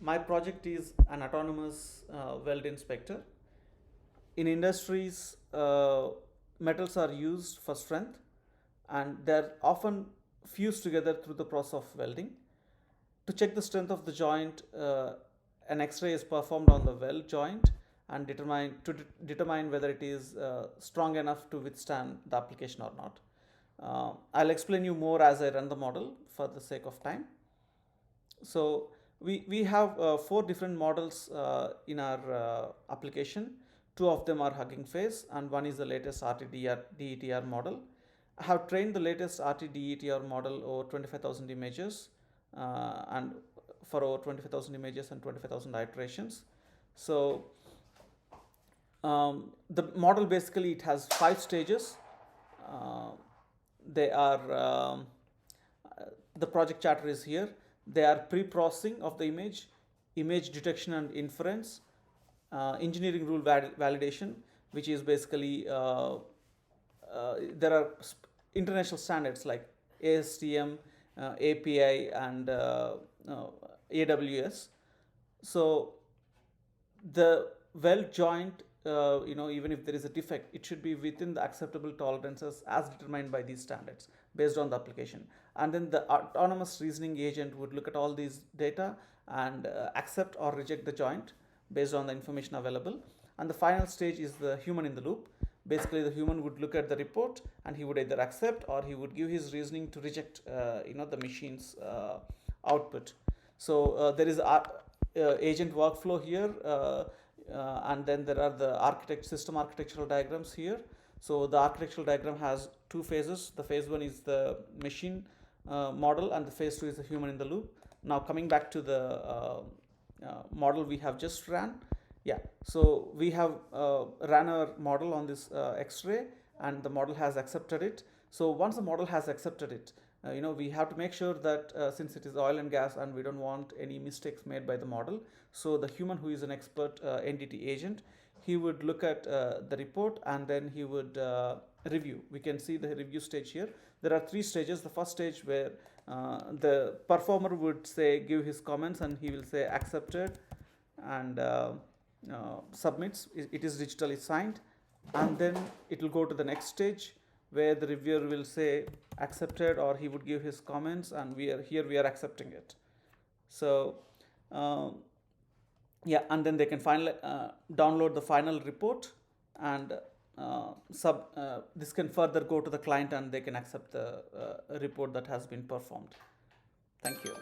My project is an autonomous weld inspector. In industries, metals are used for strength and they're often fused together through the process of welding. To check the strength of the joint, an X-ray is performed on the weld joint and determine whether it is strong enough to withstand the application or not. I'll explain you more as I run the model for the sake of time. So we have 4 different models in our application. 2 of them are Hugging Face and one is the latest RT-DETR model. I have trained the latest RT-DETR model over 25,000 images and for over 25,000 images and 25,000 iterations. So the model basically, it has 5 stages. They are the project charter is here. They are pre-processing of the image detection and inference, engineering rule validation, which is basically there are international standards like ASTM, API and AWS. So the weld joint, even if there is a defect, it should be within the acceptable tolerances as determined by these standards based on the application. And then the autonomous reasoning agent would look at all these data and accept or reject the joint based on the information available. And the final stage is the human in the loop. Basically, the human would look at the report and he would either accept or he would give his reasoning to reject the machine's output. So there is agent workflow here, and then there are the system architectural diagrams here. So the architectural diagram has 2 phases. The phase 1 is the machine model and the phase 2 is the human in the loop. Now coming back to the model we have just ran. Yeah, so we have ran our model on this X-ray and the model has accepted it. So once the model has accepted it, we have to make sure that since it is oil and gas and we don't want any mistakes made by the model, so the human who is an expert NDT agent, he would look at the report and then he would review. We can see the review stage here. There are 3 stages. The first stage where the performer would say give his comments and he will say accepted and submits. It is digitally signed, and then it will go to the next stage where the reviewer will say accepted or he would give his comments and we are accepting it. So yeah, and then they can finally download the final report and this can further go to the client and they can accept the report that has been performed. Thank you.